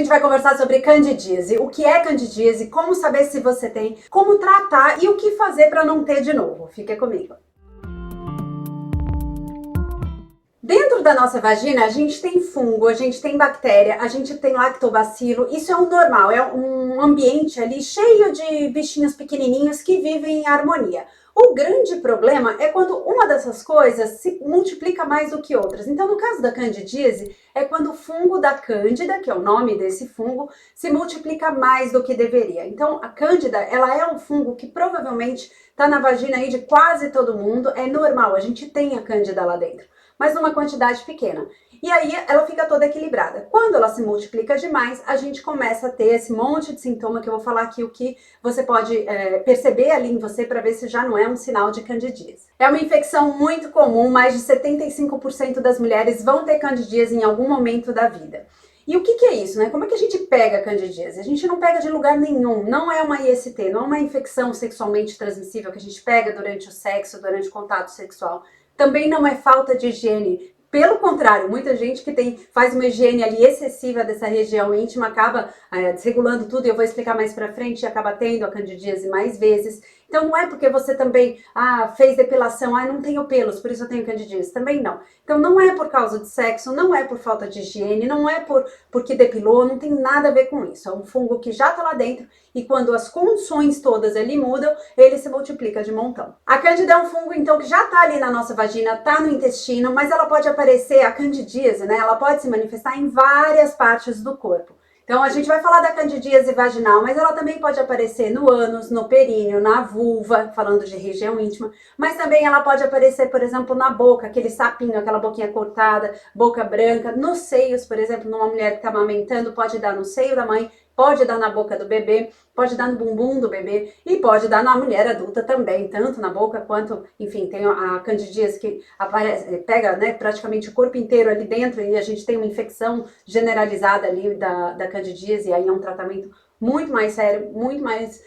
gente vai conversar sobre candidíase, o que é candidíase, como saber se você tem, como tratar e o que fazer para não ter de novo. Fica comigo. Dentro da nossa vagina, a gente tem fungo, a gente tem bactéria, a gente tem lactobacilo, isso é o normal, é um ambiente ali cheio de bichinhos pequenininhos que vivem em harmonia. O grande problema é quando uma dessas coisas se multiplica mais do que outras. Então, no caso da candidíase, é quando o fungo da cândida, que é o nome desse fungo, se multiplica mais do que deveria. Então, a cândida, ela é um fungo que provavelmente está na vagina aí de quase todo mundo, é normal, a gente tem a cândida lá dentro, mas numa quantidade pequena. E aí ela fica toda equilibrada. Quando ela se multiplica demais, a gente começa a ter esse monte de sintoma que eu vou falar aqui, o que você pode perceber ali em você para ver se já não é um sinal de candidíase. É uma infecção muito comum, mais de 75% das mulheres vão ter candidíase em algum momento da vida. E o que é isso, né? Como é que a gente pega a candidíase? A gente não pega de lugar nenhum, não é uma IST, não é uma infecção sexualmente transmissível que a gente pega durante o sexo, durante o contato sexual. Também não é falta de higiene. Pelo contrário, muita gente que faz uma higiene ali excessiva dessa região íntima acaba desregulando tudo, e eu vou explicar mais pra frente, e acaba tendo a candidíase mais vezes. Então não é porque você também fez depilação, não tenho pelos, por isso eu tenho candidíase. Também não. Então não é por causa de sexo, não é por falta de higiene, não é porque depilou, não tem nada a ver com isso. É um fungo que já tá lá dentro e quando as condições todas ali mudam, ele se multiplica de montão. A cândida é um fungo então que já tá ali na nossa vagina, tá no intestino, mas ela pode aparecer, a candidíase, né? Ela pode se manifestar em várias partes do corpo. Então a gente vai falar da candidíase vaginal, mas ela também pode aparecer no ânus, no períneo, na vulva, falando de região íntima, mas também ela pode aparecer, por exemplo, na boca, aquele sapinho, aquela boquinha cortada, boca branca, nos seios, por exemplo, numa mulher que está amamentando, pode dar no seio da mãe, pode dar na boca do bebê, pode dar no bumbum do bebê e pode dar na mulher adulta também, tanto na boca quanto, enfim, tem a candidíase que aparece, pega, né, praticamente o corpo inteiro ali dentro e a gente tem uma infecção generalizada ali da candidíase, e aí é um tratamento muito mais sério, muito mais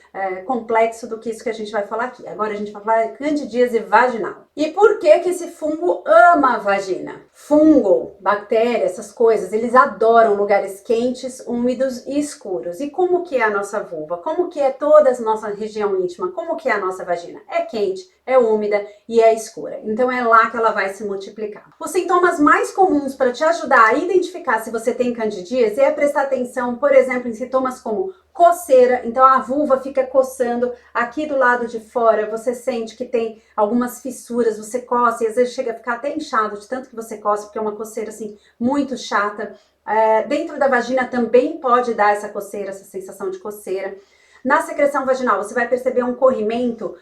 complexo do que isso que a gente vai falar aqui. Agora a gente vai falar de candidíase vaginal. E por que que esse fungo ama a vagina? Fungo, bactéria, essas coisas, eles adoram lugares quentes, úmidos e escuros. E como que é a nossa vulva? Como que é toda a nossa região íntima? Como que é a nossa vagina? É quente, é úmida e é escura. Então é lá que ela vai se multiplicar. Os sintomas mais comuns para te ajudar a identificar se você tem candidíase é prestar atenção, por exemplo, em sintomas como coceira, então a vulva fica coçando aqui do lado de fora, você sente que tem algumas fissuras, você coça e às vezes chega a ficar até inchado de tanto que você coça, porque é uma coceira assim muito chata. Dentro da vagina também pode dar essa coceira, essa sensação de coceira. Na secreção vaginal, você vai perceber um corrimento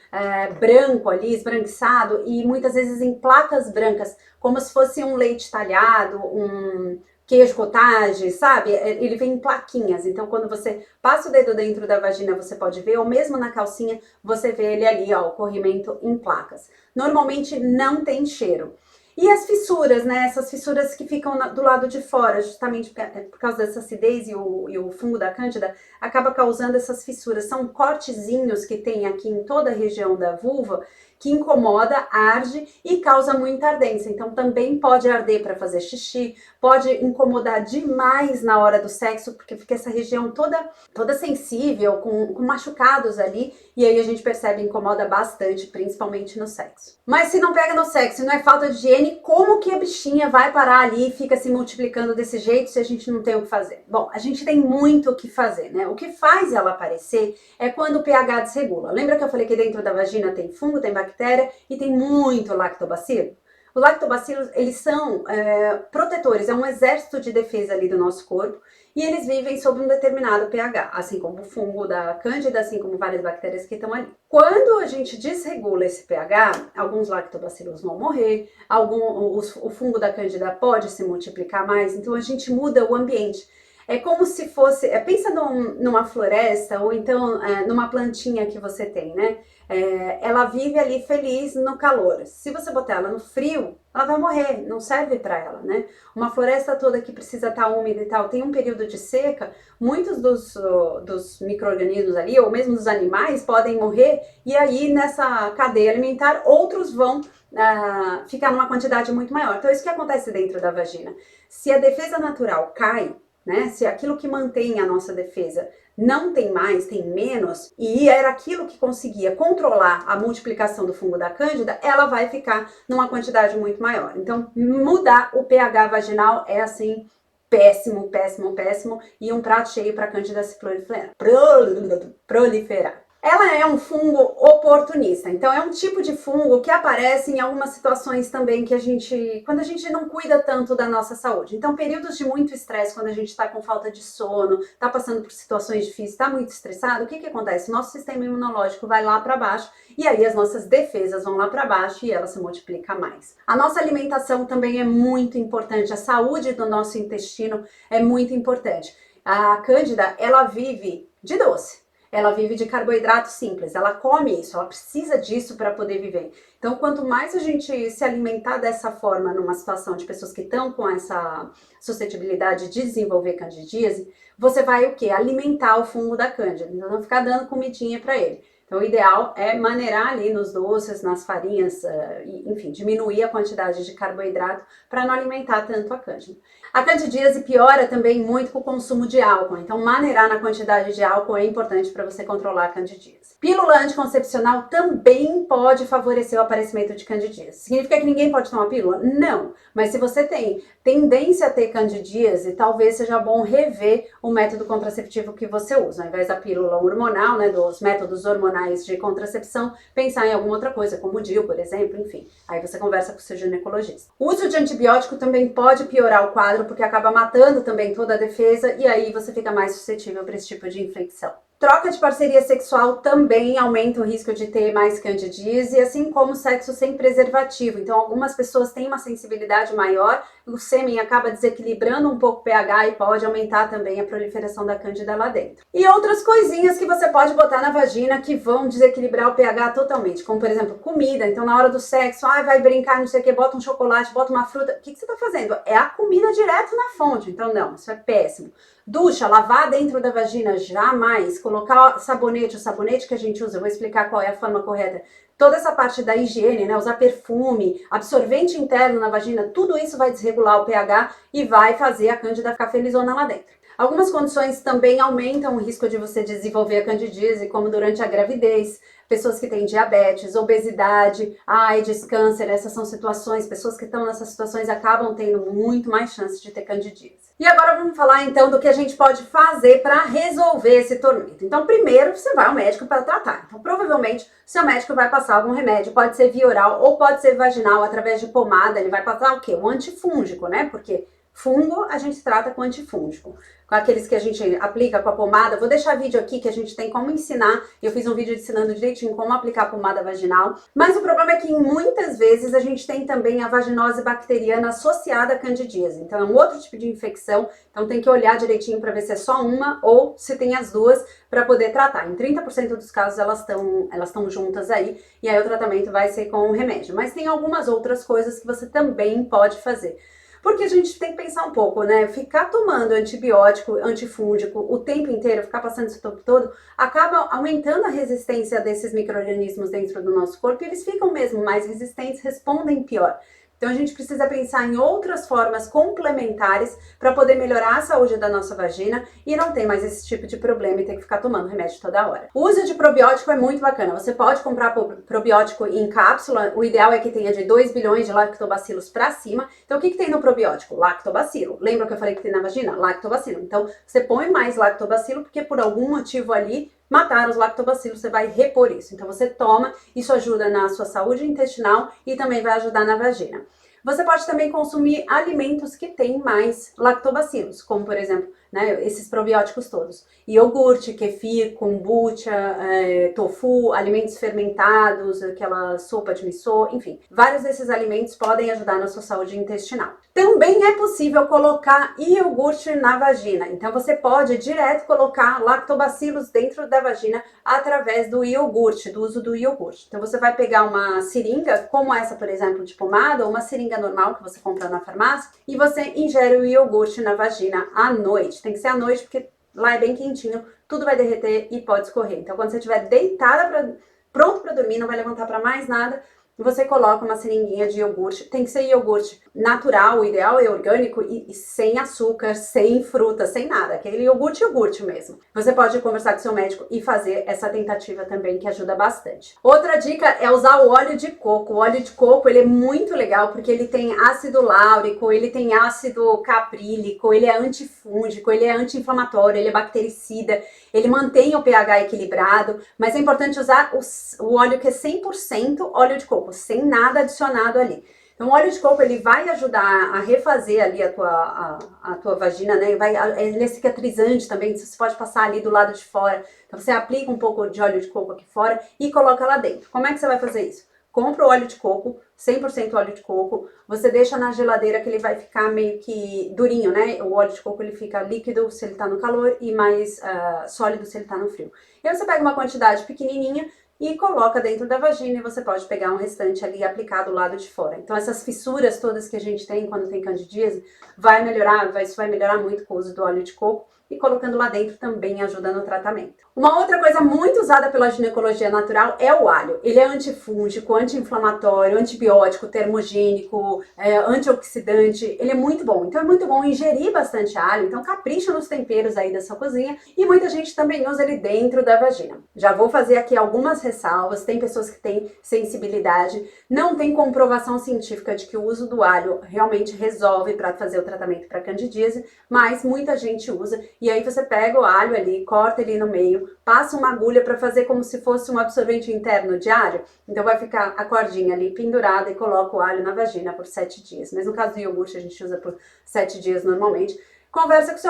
branco ali, esbranquiçado, e muitas vezes em placas brancas, como se fosse um leite talhado, um queijo cottage, sabe? Ele vem em plaquinhas, então quando você passa o dedo dentro da vagina, você pode ver, ou mesmo na calcinha, você vê ele ali, ó, o corrimento em placas. Normalmente não tem cheiro. E as fissuras, né? Essas fissuras que ficam do lado de fora, justamente por causa dessa acidez e o fungo da cândida, acaba causando essas fissuras. São cortezinhos que tem aqui em toda a região da vulva, que incomoda, arde e causa muita ardência. Então também pode arder para fazer xixi, pode incomodar demais na hora do sexo, porque fica essa região toda sensível, com machucados ali, e aí a gente percebe incomoda bastante, principalmente no sexo. Mas se não pega no sexo, não é falta de higiene, como que a bichinha vai parar ali e fica se multiplicando desse jeito se a gente não tem o que fazer? Bom, a gente tem muito o que fazer, né? O que faz ela aparecer é quando o pH desregula. Lembra que eu falei que dentro da vagina tem fungo, tem bactéria e tem muito lactobacilo? Os lactobacilos, eles são protetores, é um exército de defesa ali do nosso corpo, e eles vivem sob um determinado pH, assim como o fungo da cândida, assim como várias bactérias que estão ali. Quando a gente desregula esse pH, alguns lactobacilos vão morrer, o fungo da cândida pode se multiplicar mais, então a gente muda o ambiente. É como se fosse, pensa numa floresta ou então numa plantinha que você tem, né? Ela vive ali feliz no calor. Se você botar ela no frio, ela vai morrer, não serve para ela, né? Uma floresta toda que precisa estar úmida e tal, tem um período de seca, muitos dos micro-organismos ali, ou mesmo dos animais, podem morrer, e aí nessa cadeia alimentar, outros vão ficar numa quantidade muito maior. Então, isso que acontece dentro da vagina. Se a defesa natural cai, né? Se aquilo que mantém a nossa defesa não tem mais, tem menos, e era aquilo que conseguia controlar a multiplicação do fungo da cândida, ela vai ficar numa quantidade muito maior. Então, mudar o pH vaginal é assim, péssimo, péssimo, péssimo, e um prato cheio para a cândida se proliferar. Ela é um fungo oportunista, então é um tipo de fungo que aparece em algumas situações também que quando a gente não cuida tanto da nossa saúde. Então, períodos de muito estresse, quando a gente está com falta de sono, está passando por situações difíceis, está muito estressado, o que acontece? O nosso sistema imunológico vai lá para baixo e aí as nossas defesas vão lá para baixo e ela se multiplica mais. A nossa alimentação também é muito importante, a saúde do nosso intestino é muito importante. A cândida, ela vive de doce. Ela vive de carboidrato simples, ela come isso, ela precisa disso para poder viver. Então, quanto mais a gente se alimentar dessa forma numa situação de pessoas que estão com essa suscetibilidade de desenvolver candidíase, você vai o quê? Alimentar o fungo da cândida, então não ficar dando comidinha para ele. Então, o ideal é maneirar ali nos doces, nas farinhas, enfim, diminuir a quantidade de carboidrato para não alimentar tanto a cândida. A candidíase piora também muito com o consumo de álcool, então maneirar na quantidade de álcool é importante para você controlar a candidíase. Pílula anticoncepcional também pode favorecer o aparecimento de candidíase. Significa que ninguém pode tomar pílula? Não, mas se você tem tendência a ter candidíase, talvez seja bom rever o método contraceptivo que você usa. Ao invés da pílula hormonal, né, dos métodos hormonais de contracepção, pensar em alguma outra coisa, como o DIU, por exemplo, enfim. Aí você conversa com o seu ginecologista. O uso de antibiótico também pode piorar o quadro, porque acaba matando também toda a defesa e aí você fica mais suscetível para esse tipo de infecção. Troca de parceria sexual também aumenta o risco de ter mais candidíase, assim como sexo sem preservativo. Então, algumas pessoas têm uma sensibilidade maior, o sêmen acaba desequilibrando um pouco o pH e pode aumentar também a proliferação da cândida lá dentro. E outras coisinhas que você pode botar na vagina que vão desequilibrar o pH totalmente, como por exemplo, comida. Então, na hora do sexo, vai brincar, não sei o que, bota um chocolate, bota uma fruta. O que você tá fazendo? É a comida direto na fonte. Então, não, isso é péssimo. Ducha, lavar dentro da vagina, jamais. Colocar sabonete, o sabonete que a gente usa, eu vou explicar qual é a forma correta. Toda essa parte da higiene, né, usar perfume, absorvente interno na vagina, tudo isso vai desregular o pH e vai fazer a cândida ficar felizona lá dentro. Algumas condições também aumentam o risco de você desenvolver a candidíase, como durante a gravidez, pessoas que têm diabetes, obesidade, AIDS, câncer, essas são situações, pessoas que estão nessas situações acabam tendo muito mais chances de ter candidíase. E agora vamos falar então do que a gente pode fazer para resolver esse tormento. Então, primeiro você vai ao médico para tratar. Então, provavelmente, seu médico vai passar algum remédio, pode ser via oral ou pode ser vaginal, através de pomada, ele vai passar o quê? Um antifúngico, né? Porque fungo a gente trata com antifúngico. Com aqueles que a gente aplica com a pomada, vou deixar vídeo aqui que a gente tem como ensinar, eu fiz um vídeo ensinando direitinho como aplicar a pomada vaginal, mas o problema é que muitas vezes a gente tem também a vaginose bacteriana associada à candidíase, então é um outro tipo de infecção, então tem que olhar direitinho para ver se é só uma ou se tem as duas para poder tratar. Em 30% dos casos elas estão juntas aí, e aí o tratamento vai ser com remédio, mas tem algumas outras coisas que você também pode fazer. Porque a gente tem que pensar um pouco, né? Ficar tomando antibiótico, antifúngico o tempo inteiro, ficar passando isso o tempo todo, acaba aumentando a resistência desses micro-organismos dentro do nosso corpo e eles ficam mesmo mais resistentes, respondem pior. Então a gente precisa pensar em outras formas complementares para poder melhorar a saúde da nossa vagina e não ter mais esse tipo de problema e ter que ficar tomando remédio toda hora. O uso de probiótico é muito bacana. Você pode comprar probiótico em cápsula. O ideal é que tenha de 2 bilhões de lactobacilos para cima. Então o que tem no probiótico? Lactobacilo. Lembra que eu falei que tem na vagina? Lactobacilo. Então você põe mais lactobacilo porque por algum motivo ali mataram os lactobacilos, você vai repor isso. Então você toma, isso ajuda na sua saúde intestinal e também vai ajudar na vagina. Você pode também consumir alimentos que têm mais lactobacilos, como por exemplo, né, esses probióticos todos. Iogurte, kefir, kombucha, tofu, alimentos fermentados, aquela sopa de miso, enfim. Vários desses alimentos podem ajudar na sua saúde intestinal. Também é possível colocar iogurte na vagina. Então você pode direto colocar lactobacilos dentro da vagina através do iogurte, do uso do iogurte. Então você vai pegar uma seringa, como essa, por exemplo, de pomada, ou uma seringa normal que você compra na farmácia, e você ingere o iogurte na vagina à noite. Tem que ser à noite porque lá é bem quentinho, tudo vai derreter e pode escorrer. Então quando você estiver deitada, pronto para dormir, não vai levantar para mais nada, e você coloca uma seringuinha de iogurte. Tem que ser iogurte natural, o ideal é orgânico e sem açúcar, sem fruta, sem nada. Aquele iogurte mesmo. Você pode conversar com seu médico e fazer essa tentativa também, que ajuda bastante. Outra dica é usar o óleo de coco. O óleo de coco, ele é muito legal porque ele tem ácido láurico, ele tem ácido caprílico, ele é antifúngico, ele é anti-inflamatório, ele é bactericida, ele mantém o pH equilibrado, mas é importante usar o óleo que é 100% óleo de coco, sem nada adicionado ali. Então, o óleo de coco, ele vai ajudar a refazer ali a tua vagina, né? Ele é cicatrizante também, você pode passar ali do lado de fora. Então, você aplica um pouco de óleo de coco aqui fora e coloca lá dentro. Como é que você vai fazer isso? Compra o óleo de coco, 100% óleo de coco, você deixa na geladeira que ele vai ficar meio que durinho, né? O óleo de coco, ele fica líquido se ele tá no calor e mais sólido se ele tá no frio. E aí você pega uma quantidade pequenininha e coloca dentro da vagina e você pode pegar um restante ali e aplicar do lado de fora. Então essas fissuras todas que a gente tem quando tem candidíase, isso vai melhorar muito com o uso do óleo de coco e colocando lá dentro também ajuda no tratamento. Uma outra coisa muito usada pela ginecologia natural é o alho. Ele é antifúngico, anti-inflamatório, antibiótico, termogênico, antioxidante. Ele é muito bom. Então é muito bom ingerir bastante alho. Então capricha nos temperos aí da sua cozinha. E muita gente também usa ele dentro da vagina. Já vou fazer aqui algumas ressalvas. Tem pessoas que têm sensibilidade. Não tem comprovação científica de que o uso do alho realmente resolve para fazer o tratamento para candidíase, mas muita gente usa. E aí você pega o alho ali, corta ele no meio, passa uma agulha para fazer como se fosse um absorvente interno de alho. Então vai ficar a cordinha ali pendurada e coloca o alho na vagina por 7 dias. Mas no caso do iogurte a gente usa por 7 dias normalmente. Conversa com o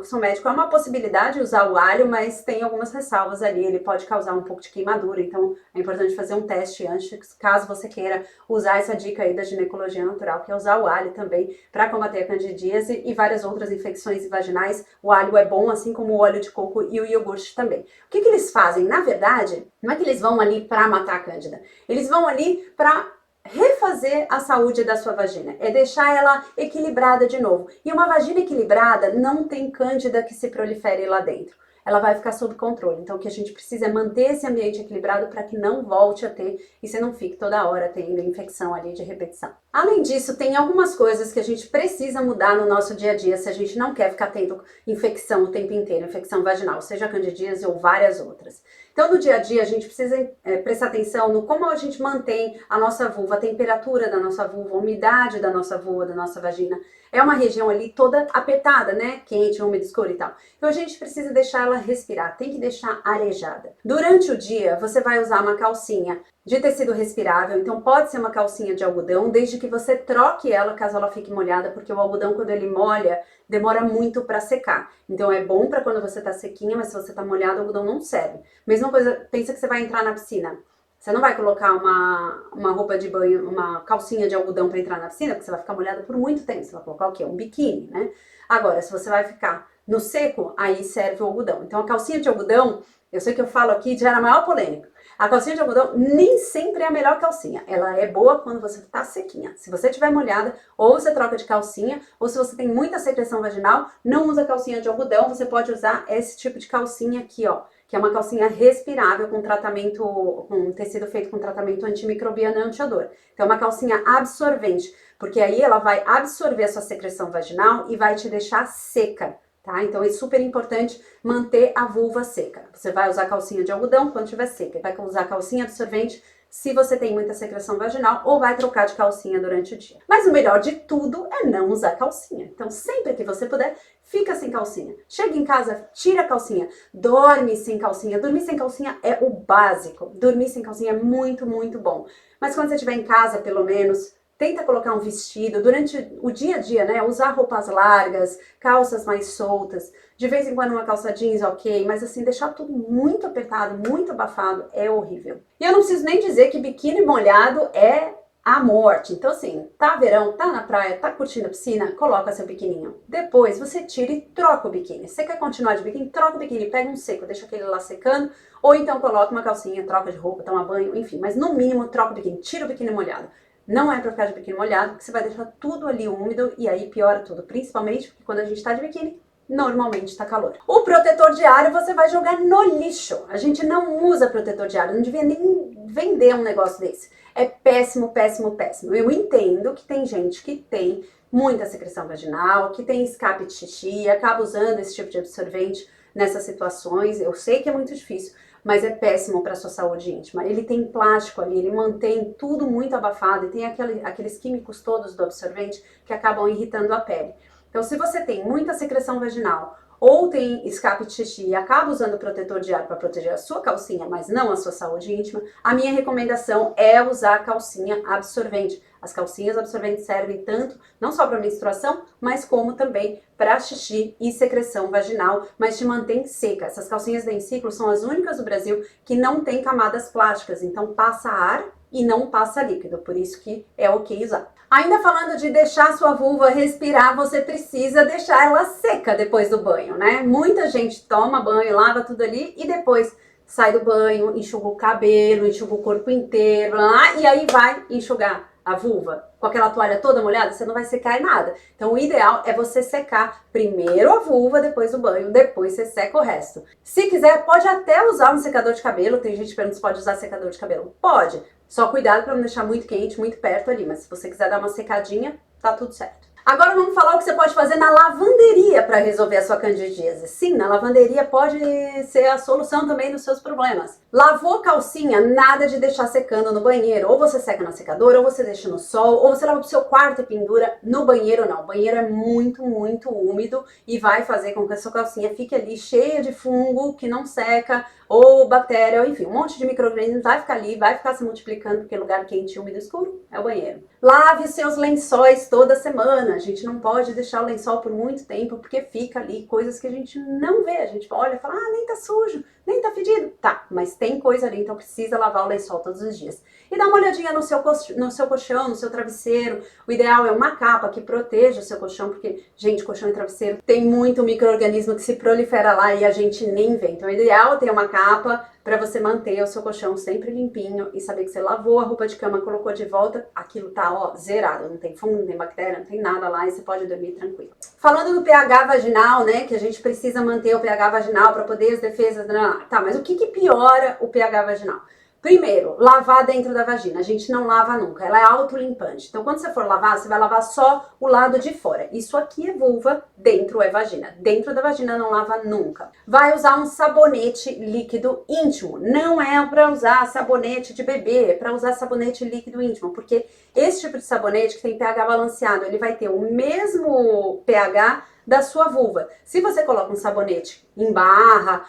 seu médico, é uma possibilidade usar o alho, mas tem algumas ressalvas ali, ele pode causar um pouco de queimadura, então é importante fazer um teste antes, caso você queira usar essa dica aí da ginecologia natural, que é usar o alho também para combater a candidíase e várias outras infecções vaginais. O alho é bom, assim como o óleo de coco e o iogurte também. O que eles fazem? Na verdade, não é que eles vão ali para matar a cândida, eles vão ali para refazer a saúde da sua vagina, é deixar ela equilibrada de novo. E uma vagina equilibrada não tem cândida que se prolifere lá dentro. Ela vai ficar sob controle. Então o que a gente precisa é manter esse ambiente equilibrado para que não volte a ter e você não fique toda hora tendo infecção ali de repetição. Além disso, tem algumas coisas que a gente precisa mudar no nosso dia a dia se a gente não quer ficar tendo infecção o tempo inteiro, infecção vaginal, seja candidíase ou várias outras. Então, no dia a dia, a gente precisa prestar atenção no como a gente mantém a nossa vulva, a temperatura da nossa vulva, a umidade da nossa vulva, da nossa vagina. É uma região ali toda apertada, né? Quente, úmida, escura e tal. Então, a gente precisa deixar ela respirar, tem que deixar arejada. Durante o dia, você vai usar uma calcinha de tecido respirável, então pode ser uma calcinha de algodão, desde que você troque ela caso ela fique molhada, porque o algodão, quando ele molha, demora muito para secar. Então é bom para quando você tá sequinha, mas se você tá molhado, o algodão não serve. Mesma coisa, pensa que você vai entrar na piscina. Você não vai colocar uma roupa de banho, uma calcinha de algodão para entrar na piscina, porque você vai ficar molhada por muito tempo. Você vai colocar o quê? Um biquíni, né? Agora, se você vai ficar no seco, aí serve o algodão. Então a calcinha de algodão, eu sei que eu falo aqui, gera a maior polêmica. A calcinha de algodão nem sempre é a melhor calcinha. Ela é boa quando você tá sequinha. Se você estiver molhada, ou você troca de calcinha, ou se você tem muita secreção vaginal, não usa calcinha de algodão, você pode usar esse tipo de calcinha aqui, ó, que é uma calcinha respirável com tratamento, com tecido feito com tratamento antimicrobiano e antiodor. Então é uma calcinha absorvente, porque aí ela vai absorver a sua secreção vaginal e vai te deixar seca. Tá? Então é super importante manter a vulva seca. Você vai usar calcinha de algodão quando estiver seca, vai usar calcinha absorvente se você tem muita secreção vaginal ou vai trocar de calcinha durante o dia. Mas o melhor de tudo é não usar calcinha. Então sempre que você puder, fica sem calcinha. Chega em casa, tira a calcinha, dorme sem calcinha. Dormir sem calcinha é o básico. Dormir sem calcinha é muito, muito bom. Mas quando você estiver em casa, pelo menos, tenta colocar um vestido durante o dia a dia, né? Usar roupas largas, calças mais soltas, de vez em quando uma calça jeans, ok, mas assim, deixar tudo muito apertado, muito abafado, é horrível. E eu não preciso nem dizer que biquíni molhado é a morte. Então assim, tá verão, tá na praia, tá curtindo a piscina, coloca seu biquininho. Depois você tira e troca o biquíni. Você quer continuar de biquíni? Troca o biquíni, pega um seco, deixa aquele lá secando, ou então coloca uma calcinha, troca de roupa, toma banho, enfim, mas no mínimo troca o biquíni, tira o biquíni molhado. Não é pra ficar de biquíni molhado, porque você vai deixar tudo ali úmido e aí piora tudo. Principalmente porque quando a gente tá de biquíni, normalmente tá calor. O protetor diário você vai jogar no lixo. A gente não usa protetor diário, não devia nem vender um negócio desse. É péssimo, péssimo, péssimo. Eu entendo que tem gente que tem muita secreção vaginal, que tem escape de xixi, acaba usando esse tipo de absorvente nessas situações. Eu sei que é muito difícil, mas é péssimo para sua saúde íntima. Ele tem plástico ali, ele mantém tudo muito abafado e tem aqueles químicos todos do absorvente que acabam irritando a pele. Então, se você tem muita secreção vaginal ou tem escape de xixi e acaba usando protetor de ar para proteger a sua calcinha, mas não a sua saúde íntima, a minha recomendação é usar a calcinha absorvente. As calcinhas absorventes servem tanto, não só para menstruação, mas como também para xixi e secreção vaginal, mas te mantém seca. Essas calcinhas Densiclo são as únicas do Brasil que não tem camadas plásticas, então passa ar e não passa líquido, por isso que é ok usar. Ainda falando de deixar sua vulva respirar, você precisa deixar ela seca depois do banho, né? Muita gente toma banho, lava tudo ali e depois sai do banho, enxuga o cabelo, enxuga o corpo inteiro, e aí vai enxugar a vulva com aquela toalha toda molhada, você não vai secar em nada. Então o ideal é você secar primeiro a vulva depois do banho, depois você seca o resto. Se quiser, pode até usar um secador de cabelo. Tem gente que pergunta se pode usar secador de cabelo. Pode, só cuidado para não deixar muito quente, muito perto ali, mas se você quiser dar uma secadinha, tá tudo certo. Agora vamos falar o que você pode fazer na lavanderia para resolver a sua candidíase. Sim, na lavanderia pode ser a solução também dos seus problemas. Lavou calcinha, nada de deixar secando no banheiro. Ou você seca na secadora, ou você deixa no sol, ou você lava pro seu quarto e pendura. No banheiro não. O banheiro é muito, muito úmido e vai fazer com que a sua calcinha fique ali cheia de fungo que não seca, ou bactéria, ou enfim, um monte de micro-organismos vai ficar ali, vai ficar se multiplicando, porque lugar quente, úmido, escuro é o banheiro. Lave seus lençóis toda semana. A gente não pode deixar o lençol por muito tempo, porque fica ali coisas que a gente não vê. A gente olha e fala, nem tá sujo, nem tá fedido. Tá, mas tem coisa ali, então precisa lavar o lençol todos os dias. E dá uma olhadinha no seu colchão, no seu travesseiro. O ideal é uma capa que proteja o seu colchão, porque, gente, colchão e travesseiro tem muito micro-organismo que se prolifera lá e a gente nem vê. Então, o ideal é ter uma capa para você manter o seu colchão sempre limpinho e saber que você lavou a roupa de cama, colocou de volta, aquilo tá, zerado. Não tem fungo, não tem bactéria, não tem nada lá e você pode dormir tranquilo. Falando do pH vaginal, né, que a gente precisa manter o pH vaginal para poder as defesas... Tá, mas o que piora o pH vaginal? Primeiro, lavar dentro da vagina. A gente não lava nunca, ela é autolimpante. Então, quando você for lavar, você vai lavar só o lado de fora. Isso aqui é vulva, dentro é vagina. Dentro da vagina não lava nunca. Vai usar um sabonete líquido íntimo. Não é para usar sabonete de bebê, é para usar sabonete líquido íntimo. Porque esse tipo de sabonete que tem pH balanceado, ele vai ter o mesmo pH da sua vulva. Se você coloca um sabonete em barra,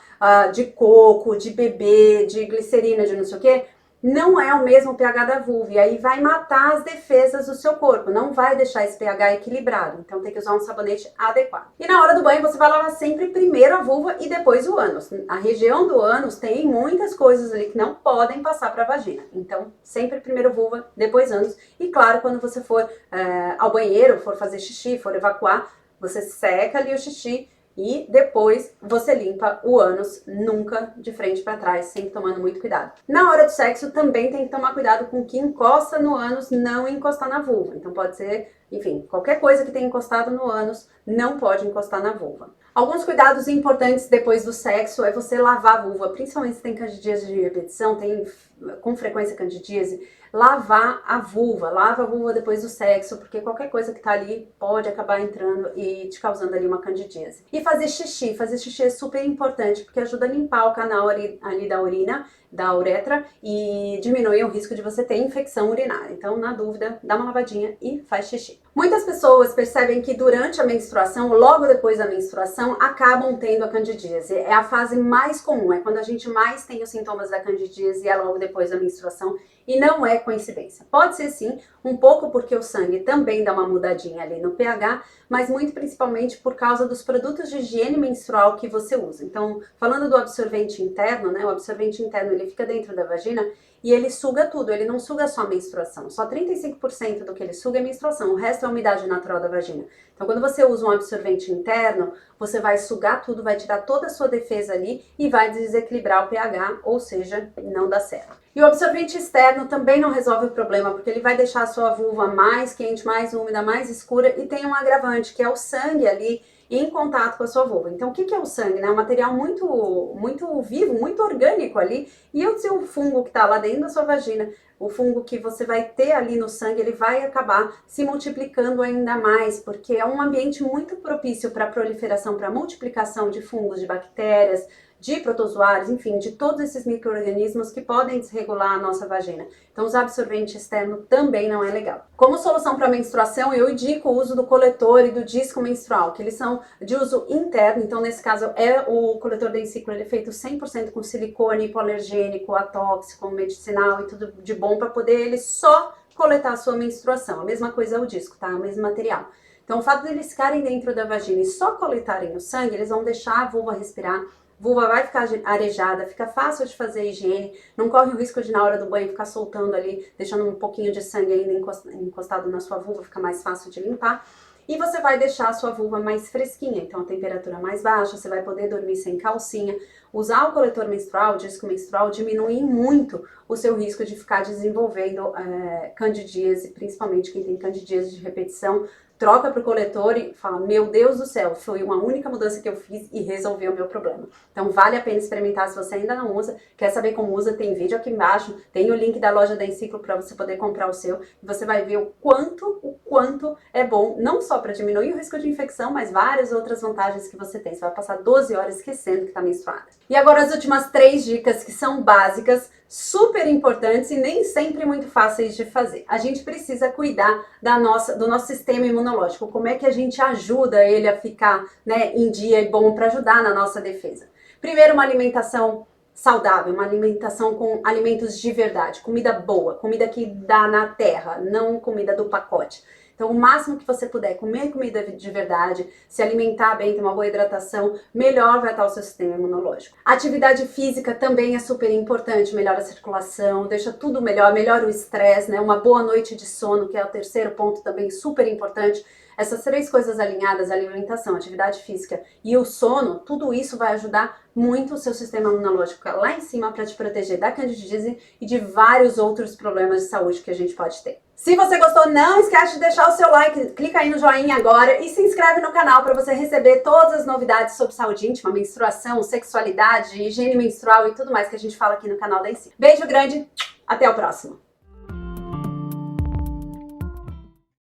de coco, de bebê, de glicerina, de não sei o que, não é o mesmo pH da vulva. E aí vai matar as defesas do seu corpo, não vai deixar esse pH equilibrado. Então tem que usar um sabonete adequado. E na hora do banho você vai lavar sempre primeiro a vulva e depois o ânus. A região do ânus tem muitas coisas ali que não podem passar para a vagina. Então sempre primeiro vulva, depois ânus. E claro, quando você for ao banheiro, for fazer xixi, for evacuar, você seca ali o xixi e depois você limpa o ânus, nunca de frente para trás, sempre tomando muito cuidado. Na hora do sexo também tem que tomar cuidado com o que encosta no ânus, não encostar na vulva. Então pode ser, enfim, qualquer coisa que tenha encostado no ânus não pode encostar na vulva. Alguns cuidados importantes depois do sexo é você lavar a vulva, principalmente se tem candidíase de repetição, tem com frequência candidíase, lavar a vulva, lava a vulva depois do sexo, porque qualquer coisa que tá ali pode acabar entrando e te causando ali uma candidíase. E fazer xixi é super importante, porque ajuda a limpar o canal ali da urina, da uretra, e diminui o risco de você ter infecção urinária. Então, na dúvida, dá uma lavadinha e faz xixi. Muitas pessoas percebem que durante a menstruação, logo depois da menstruação, acabam tendo a candidíase. É a fase mais comum, é quando a gente mais tem os sintomas da candidíase, é logo depois da menstruação, e não é coincidência. Pode ser sim, um pouco porque o sangue também dá uma mudadinha ali no pH, mas muito principalmente por causa dos produtos de higiene menstrual que você usa. Então, falando do absorvente interno, né, o absorvente interno ele fica dentro da vagina e ele suga tudo, ele não suga só a menstruação, só 35% do que ele suga é menstruação, o resto é a umidade natural da vagina. Então, quando você usa um absorvente interno, você vai sugar tudo, vai tirar toda a sua defesa ali e vai desequilibrar o pH, ou seja, não dá certo. E o absorvente externo também não resolve o problema, porque ele vai deixar a sua vulva mais quente, mais úmida, mais escura e tem um agravante, que é o sangue ali em contato com a sua vulva. Então, o que é o sangue? É um material muito vivo, muito orgânico ali, e o seu fungo que está lá dentro da sua vagina, o fungo que você vai ter ali no sangue, ele vai acabar se multiplicando ainda mais, porque é um ambiente muito propício para a proliferação, para a multiplicação de fungos, de bactérias, de protozoários, enfim, de todos esses micro-organismos que podem desregular a nossa vagina. Então, usar absorvente externo também não é legal. Como solução para menstruação, eu indico o uso do coletor e do disco menstrual, que eles são de uso interno. Então, nesse caso, o coletor Densiclo, ele é feito 100% com silicone, hipoalergênico, atóxico, medicinal e tudo de bom para poder ele só coletar a sua menstruação. A mesma coisa é o disco, tá? O mesmo material. Então, o fato de eles ficarem dentro da vagina e só coletarem o sangue, eles vão deixar a vulva respirar, vulva vai ficar arejada, fica fácil de fazer higiene, não corre o risco de na hora do banho ficar soltando ali, deixando um pouquinho de sangue ainda encostado na sua vulva, fica mais fácil de limpar. E você vai deixar a sua vulva mais fresquinha, então a temperatura mais baixa, você vai poder dormir sem calcinha. Usar o coletor menstrual, o disco menstrual, diminui muito o seu risco de ficar desenvolvendo candidíase, principalmente quem tem candidíase de repetição. Troca para o coletor e fala, meu Deus do céu, foi uma única mudança que eu fiz e resolveu o meu problema. Então vale a pena experimentar se você ainda não usa, quer saber como usa, tem vídeo aqui embaixo, tem o link da loja Densiclo para você poder comprar o seu e você vai ver o quanto é bom, não só para diminuir o risco de infecção, mas várias outras vantagens que você tem. Você vai passar 12 horas esquecendo que está menstruada. E agora as últimas 3 dicas que são básicas, super importantes e nem sempre muito fáceis de fazer. A gente precisa cuidar do nosso sistema imunológico. Como é que a gente ajuda ele a ficar, né, em dia e bom para ajudar na nossa defesa? Primeiro, uma alimentação saudável, uma alimentação com alimentos de verdade, comida boa, comida que dá na terra, não comida do pacote. Então, o máximo que você puder comer comida de verdade, se alimentar bem, ter uma boa hidratação, melhor vai estar o seu sistema imunológico. Atividade física também é super importante, melhora a circulação, deixa tudo melhor, melhora o estresse, né? Uma boa noite de sono, que é o terceiro ponto também super importante. Essas 3 coisas alinhadas, a alimentação, atividade física e o sono, tudo isso vai ajudar muito o seu sistema imunológico lá em cima para te proteger da candidíase e de vários outros problemas de saúde que a gente pode ter. Se você gostou, não esquece de deixar o seu like, clica aí no joinha agora e se inscreve no canal para você receber todas as novidades sobre saúde íntima, menstruação, sexualidade, higiene menstrual e tudo mais que a gente fala aqui no canal da Densiclo. Beijo grande, até o próximo!